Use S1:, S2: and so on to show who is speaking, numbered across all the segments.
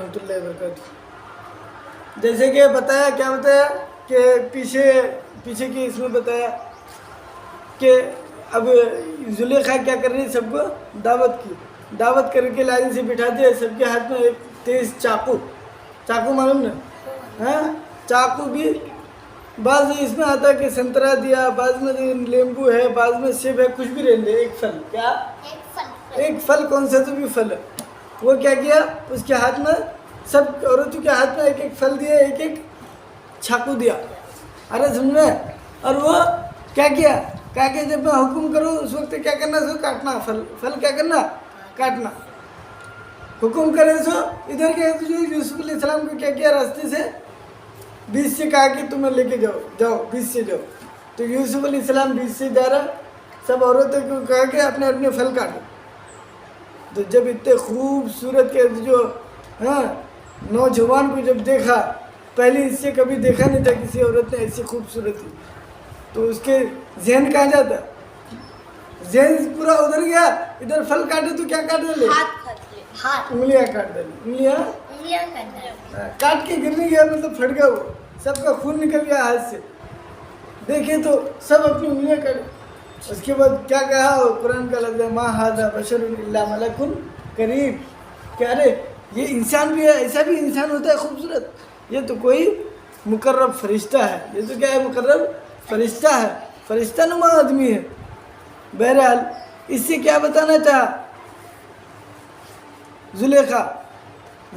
S1: रहमतुल्लाहि व बरकातुहू। जैसे कि बताया, क्या बताया कि पीछे की इसमें बताया कि अब जुलेखा क्या कर रही है, सबको दावत करके लाइन से बिठा दिया, सबके हाथ में एक तेज चाकू मालूम ना, हाँ चाकू भी। बाद इसमें आता है कि संतरा दिया, बाद में नींबू है, बाद में सेब है, कुछ भी रहने दे, एक फल, क्या एक फल कौन सा तो भी फल है। वो क्या किया, उसके हाथ में, सब औरतों के हाथ में एक एक फल दिया, एक एक चाकू दिया। अरे समझ में। और वो क्या किया, कि जब मैं हुक्म करूँ उस वक्त क्या करना, उसको काटना, फल क्या करना, काटना। हुक्म करे सो इधर के यूसुफ अलैहिस्सलाम को क्या किया, रास्ते से बीच से कहा कि तुम्हें लेके जाओ बीच से जाओ। तो यूसुफ अलैहिस्सलाम बीच से जा रहा, सब औरतों को कहा कि अपने अपने फल काटो। तो जब इतने खूबसूरत के जो हाँ नौजवान को जब देखा, पहले इससे कभी देखा नहीं था किसी औरत ने ऐसी खूबसूरती, तो उसके जहन कहाँ जाता, जहन पूरा उधर गया। इधर फल काटे तो क्या काट ले, हाथ उंगलियां काट दे, उंगलियां काट के गिर नहीं गया, मतलब फट गया, वो सबका खून निकल गया हाथ से। देखे तो सब अपनी उंगलियां काटे। उसके बाद क्या कहा, कुरान का लफ्ज़ है, मा हाज़ा बशरुन इल्ला मलकुन करीम, क्या अरे ये इंसान भी है, ऐसा भी इंसान होता है खूबसूरत, ये तो कोई मुकर्रब फरिश्ता है, ये तो क्या है, मुकर्रब फरिश्ता है, फरिश्ता नुमा आदमी है। बहरहाल इससे क्या बताना चाहा जुलेखा,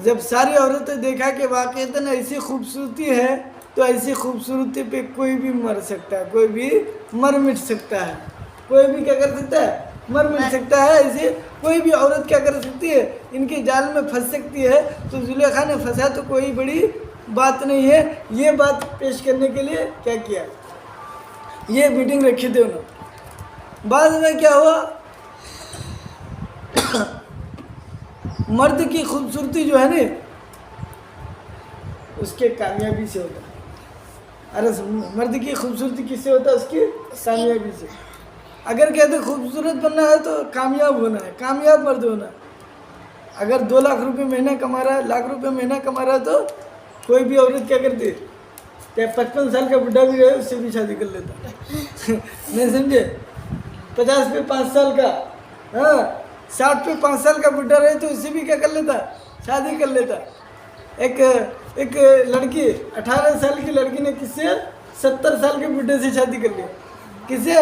S1: जब सारी औरतें देखा कि वाक़ईतन ऐसी खूबसूरती है, तो ऐसी खूबसूरती पे कोई भी मर सकता है, कोई भी मर मिट सकता है, कोई भी क्या कर सकता है, मर मिट सकता है। ऐसे कोई भी औरत क्या कर सकती है, इनके जाल में फंस सकती है। तो जुलेखा ने फंसा तो कोई बड़ी बात नहीं है। ये बात पेश करने के लिए क्या किया, ये मीटिंग रखी थी उन्होंने। बाद में क्या हुआ, मर्द की खूबसूरती जो है ना, उसके कामयाबी से होता है। अरे मर्द की खूबसूरती किससे होता है, उसकी कामयाबी से। अगर कहते खूबसूरत बनना है तो कामयाब होना है, कामयाब मर्द होना है। अगर 2 लाख रुपए महीना कमा रहा है, लाख रुपए महीना कमा रहा है, तो कोई भी औरत क्या करती है, क्या 55 साल का बुढ़ा भी रहे उससे भी शादी कर लेता नहीं समझे, 50 पे 5 साल का, हाँ 60 पे 5 साल का बुढ़ा रहे तो उससे भी क्या कर लेता, शादी कर लेता। एक लड़की 18 साल की लड़की ने किससे 70 साल के बुढ़े से शादी कर ली, किससे,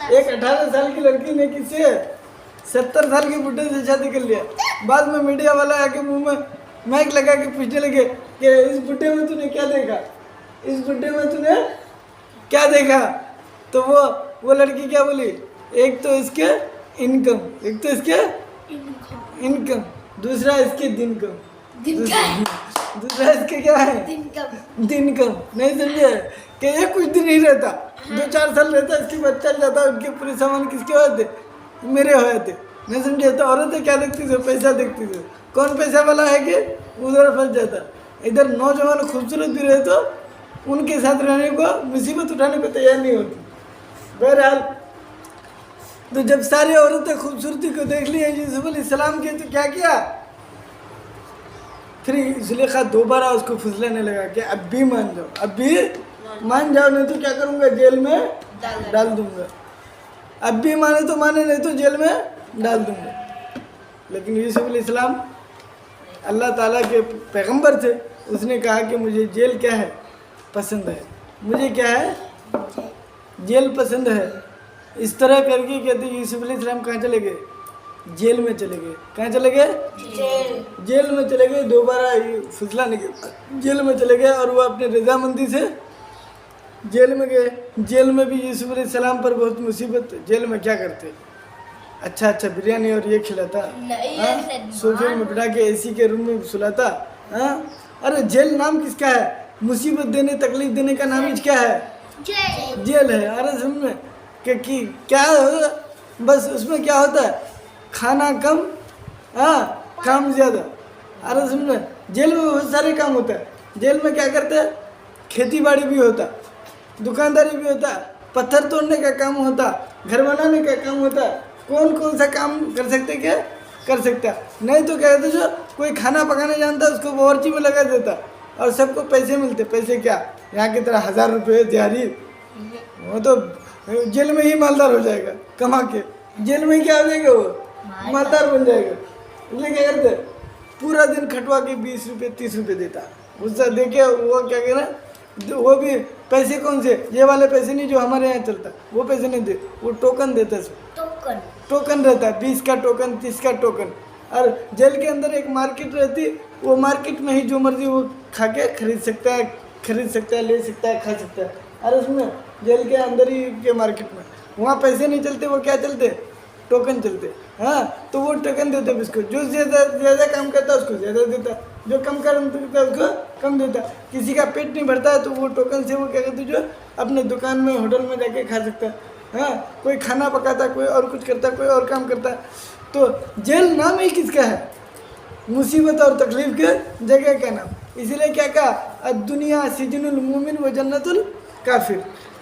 S1: एक 18 साल की लड़की ने किससे 70 साल के बुढ़े से शादी कर लिया। बाद में मीडिया वाला आके मुंह में माइक लगा के पूछने लगे कि इस बुढ़े में तूने क्या देखा, इस बुढ़े में तूने क्या देखा। तो वो लड़की क्या बोली, एक तो इसके इनकम, एक तो इसके इनकम, दूसरा इसके दिन कम, दूसरा इसके क्या है, दिन कम। नहीं समझे कि ये कुछ दिन नहीं रहता, 2-4 साल रहता, इसके बाद चल जाता। उनके पूरे सामान किसके हुए थे, मेरे हुए थे। नहीं समझे। तो औरतें क्या देखती थी, पैसा देखती थी, कौन पैसा वाला है कि उधर फंस जाता। इधर नौजवान खूबसूरत भी रहे तो उनके साथ रहने को, मुसीबत उठाने को तैयार नहीं होती। बहरहाल तो जब सारी औरतें खूबसूरती को देख ली यूसुफ अलैहिस्सलाम की, तो क्या किया, फिर जुलेखा दोबारा उसको फुसलाने लगा कि अब भी मान जाओ, अब भी मान जाओ, नहीं तो क्या करूँगा, जेल में डाल दूँगा। अब भी माने तो माने, नहीं तो जेल में डाल दूँगा। लेकिन यूसुफ अलैहिस्सलाम अल्लाह ताला के पैगंबर थे, उसने कहा कि मुझे जेल क्या है, पसंद है, मुझे क्या है, जेल पसंद है। इस तरह करके कहते यूसुफ अलैहिस्सलाम कहाँ चले गए, जेल में चले गए। कहाँ चले गए, जेल में चले गए। दोबारा फुसलाने के जेल में चले गए, और वो अपने रजामंदी से जेल में गए। जेल में भी यूसुफ अलैहिस्सलाम पर बहुत मुसीबत। जेल में क्या करते, अच्छा बिरयानी और ये खिलाता, सोफे में बिठा के एसी के रूम में सुलाता। हाँ अरे जेल नाम किसका है, मुसीबत देने तकलीफ देने का नाम ही क्या है, जेल है। अरे समझ में कि क्या बस उसमें क्या होता है, खाना कम, हाँ काम ज़्यादा। अरे समझ में, जेल में बहुत सारे काम होता है। जेल में क्या करते हैं, खेती बाड़ी भी होता, दुकानदारी भी होता, पत्थर तोड़ने का काम होता, घर बनाने का काम होता। कौन कौन सा काम कर सकते क्या, कर सकता है। नहीं तो क्या कहते जो कोई खाना पकाने जानता है उसको बावर्ची में लगा देता और सबको पैसे मिलते। पैसे क्या यहाँ की तरह 1000 रुपये दिहाड़ी, वो तो जेल में ही मालदार हो जाएगा कमा के। जेल में क्या हो जाएगा, वो मालदार बन जाएगा। इसलिए क्या करते पूरा दिन खटवा के 20 रुपये 30 रुपये देता, उससे देखे वो क्या कह रहा, वो भी पैसे कौन से, ये वाले पैसे नहीं जो हमारे यहाँ चलता, वो पैसे नहीं दे, वो टोकन देता है। टोकन रहता है, 20 का टोकन 30 का टोकन। और जेल के अंदर एक मार्केट रहती, वो मार्केट में ही जो मर्जी वो खा के खरीद सकता है, ले सकता है, खा सकता है। और उसमें जेल के अंदर ही के मार्केट में वहाँ पैसे नहीं चलते, वो क्या चलते, टोकन चलते। हाँ, तो वो टोकन देते उसको, जो ज़्यादा काम करता है उसको ज़्यादा देता, जो कम काम करता है उसको कम देता। किसी का पेट नहीं भरता है तो वो टोकन से वो क्या करते जो अपने दुकान में होटल में जाके खा सकता है। हाँ, कोई खाना पकाता, कोई और कुछ करता, कोई और काम करता। तो जेल नाम ही किसका है, मुसीबत और तकलीफ के जगह का नाम। इसीलिए क्या कहा, दुनिया सिजनुल मोमिन व जन्नतुल काफिर,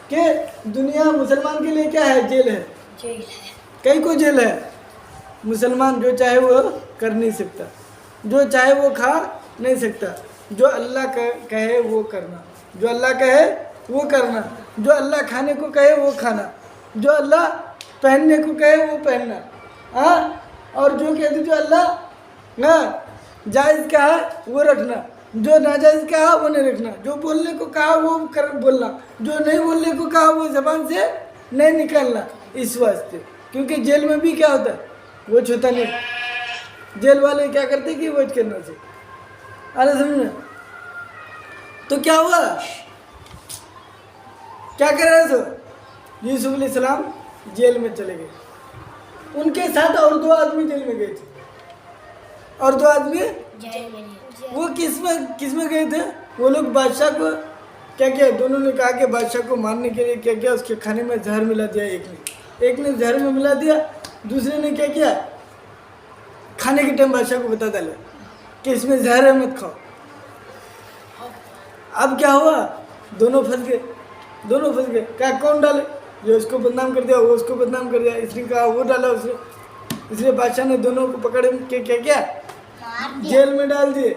S1: के दुनिया मुसलमान के लिए क्या है, जेल है। कई को जेल है, मुसलमान जो चाहे वो कर नहीं सकता, जो चाहे वो खा नहीं सकता, जो अल्लाह कहे वो करना, जो अल्लाह कहे वो करना, जो अल्लाह खाने को कहे वो खाना, जो अल्लाह पहनने को कहे वो पहनना। हाँ, और जो कहते जो अल्लाह ना जायज़ कहा वो रखना, जो नाजायज़ कहा वो नहीं रखना, जो बोलने को कहा वो कर बोलना, जो नहीं बोलने को कहा वो ज़बान से नहीं निकालना। इस वास्ते क्योंकि जेल में भी क्या होता है, वोच होता नहीं, जेल वाले क्या करते कि वोच करना से। अरे समझना, तो क्या हुआ, क्या कर रहे थे, यूसुफ अलैहिस्सलाम जेल में चले गए, उनके साथ और 2 आदमी जेल में गए थे, और 2 आदमी वो किस में गए थे, वो लोग बादशाह को क्या किया, दोनों ने कहा कि बादशाह को मारने के लिए क्या किया, उसके खाने में जहर मिला दिया। एक ने जहर में मिला दिया, दूसरे ने क्या किया, खाने के टाइम बादशाह को बता डाला कि इसमें जहर है, मत खाओ। अब क्या हुआ, दोनों फंस गए। क्या कौन डाले, ये उसको बदनाम कर दिया, वो उसको बदनाम कर दिया, इसने कहा वो डाला उसने। इसलिए बादशाह ने दोनों को पकड़ के क्या किया, जेल में डाल दिए।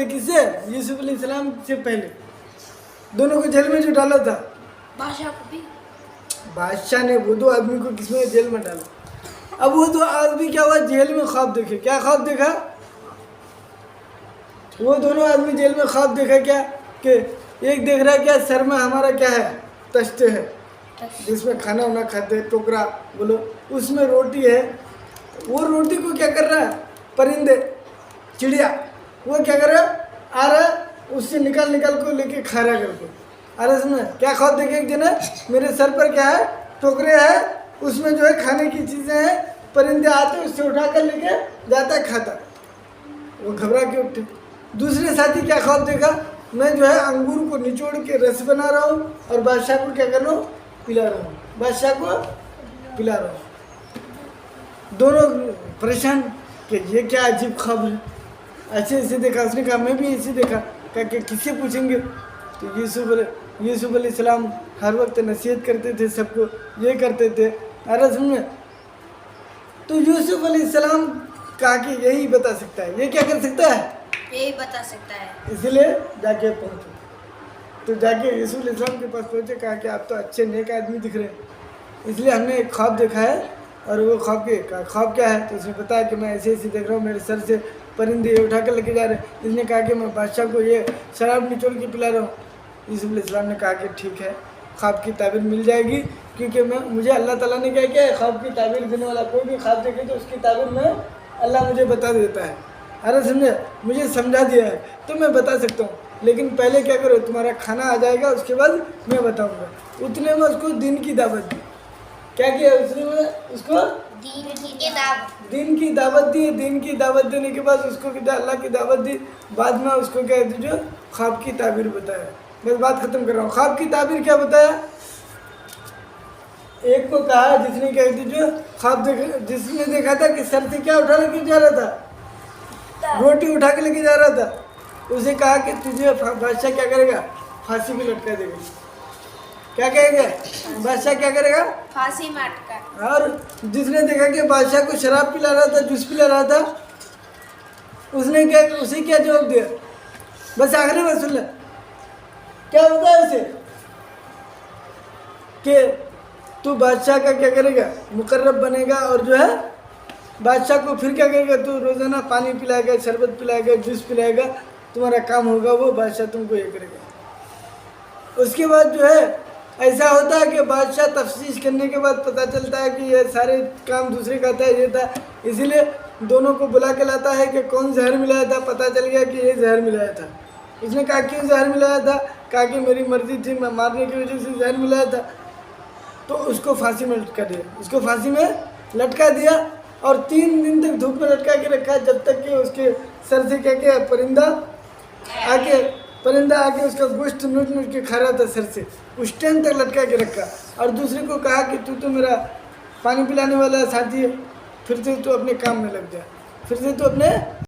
S1: किससे, यूसुफ अलैहिस्सलाम से पहले दोनों को जेल में जो डाला था, बादशाह ने वो 2 आदमी को किसमें, जेल में डाला। अब वो 2 आदमी क्या हुआ, जेल में ख्वाब देखे। क्या ख्वाब देखा, वो दोनों आदमी जेल में ख्वाब देखा क्या, कि एक देख रहा है क्या, सर में हमारा क्या है, तश्ते है, जिसमें खाना वाना खाते, टोकरा बोलो, उसमें रोटी है। वो रोटी को क्या कर रहा है, परिंदे, चिड़िया, वो क्या कर रहा है, आ रहा है, उससे निकाल को लेके खा रहा करके। अरे सुन, क्या ख्वाब देखे, एक जन मेरे सर पर क्या है, टोकरे है, उसमें जो है खाने की चीज़ें हैं, परिंदे आते उससे उठा कर लेके जाता खाता। वो घबरा के उठे। दूसरे साथी क्या ख्वाब देखा, मैं जो है अंगूर को निचोड़ के रस बना रहा हूँ और बादशाह को क्या कर रहा हूँ, पिला रहा हूँ, बादशाह को पिला रहा हूँ। दोनों परेशान कि ये क्या अजीब ख्वाब है, ऐसे देखा। उसने कहा मैं भी ऐसे देखा। कहा कि किससे पूछेंगे, तो यूसुफ अलैहिस्सलाम हर वक्त नसीहत करते थे सबको, ये करते थे। अरे सुनिए, तो यूसुफ अलैहिस्सलाम कहा कि यही बता सकता है, ये क्या कर सकता है,
S2: यही बता सकता है।
S1: इसलिए जाके पहुँचे। तो जाके यूसुफ अलैहिस्सलाम के पास पहुँचे, कहा कि आप तो अच्छे नेक आदमी दिख रहे हैं, इसलिए हमने एक ख्वाब देखा है। और वो ख्वाब क्या है, तो उसने बताया कि मैं ऐसे देख रहा हूँ, मेरे सर से परिंदे उठा कर लेके जा रहे हैं। इसने कहा कि मैं बादशाह को ये शराब निचोड़ के पिला रहा हूँ। यूसुफ अलैहिस्सलाम ने कहा कि ठीक है, ख्वाब की ताबीर मिल जाएगी, क्योंकि मुझे अल्लाह ताला ने क्या किया है, ख्वाब की ताबीर देने वाला कोई भी ख्वाब देखे तो उसकी ताबीर में अल्लाह मुझे बता देता है। अरे समझे, मुझे समझा दिया है तो मैं बता सकता हूँ, लेकिन पहले क्या करो, तुम्हारा खाना आ जाएगा, उसके बाद मैं बताऊँगा। उतने में उसको दिन की दावत दी। क्या किया उसने, उसको दिन की दावत दी। दिन की दावत देने के बाद उसको अल्लाह की दावत दी। बाद में उसको क्या जो ख्वाब की ताबीर बताया। बस बात खत्म कर रहा हूँ। ख्वाब की ताबीर क्या बताया, एक को कहा जिसने क्या जो ख्वाब जिसने देखा था कि सर से क्या उठा लेके जा रहा था, रोटी उठा के लेके जा रहा था, उसे कहा कि तुझे बादशाह क्या करेगा, फांसी में लटका देगा। क्या कहेगा बादशाह, क्या करेगा,
S2: फांसी में अटका
S1: और जिसने देखा कि बादशाह को शराब पिला रहा था, जूस पिला रहा था, उसने क्या, उसे क्या जवाब दिया? बस आखिरी में सुन ले क्या होता है उसे, कि तू बादशाह का क्या करेगा, मुकर्रब बनेगा, और जो है बादशाह को फिर क्या करेगा, तू रोज़ाना पानी पिलाएगा, शरबत पिलाएगा, जूस पिलाएगा, तुम्हारा काम होगा वो, बादशाह तुमको ये करेगा। उसके बाद जो है ऐसा होता है कि बादशाह तफ्तीश करने के बाद पता चलता है कि ये सारे काम दूसरे का था, ये था, इसीलिए दोनों को बुला के लाता है कि कौन जहर मिलाया था। पता चल गया कि ये जहर मिलाया था। उसने कहा क्यों जहर मिलाया था? कहा कि मेरी मर्जी थी, मैं मारने की वजह से जहर मिलाया था। तो उसको फांसी में लटका दिया, उसको फांसी में लटका दिया, और 3 दिन तक धूप में लटका के रखा, जब तक कि उसके सर से क्या क्या परिंदा आके उसका गोश्त नोच नोच के खा रहा था सर से, उस टाइम तक लटका के रखा। और दूसरे को कहा कि तू तो मेरा पानी पिलाने वाला साथी है, फिर से तू अपने काम में लग जा, फिर से तू अपने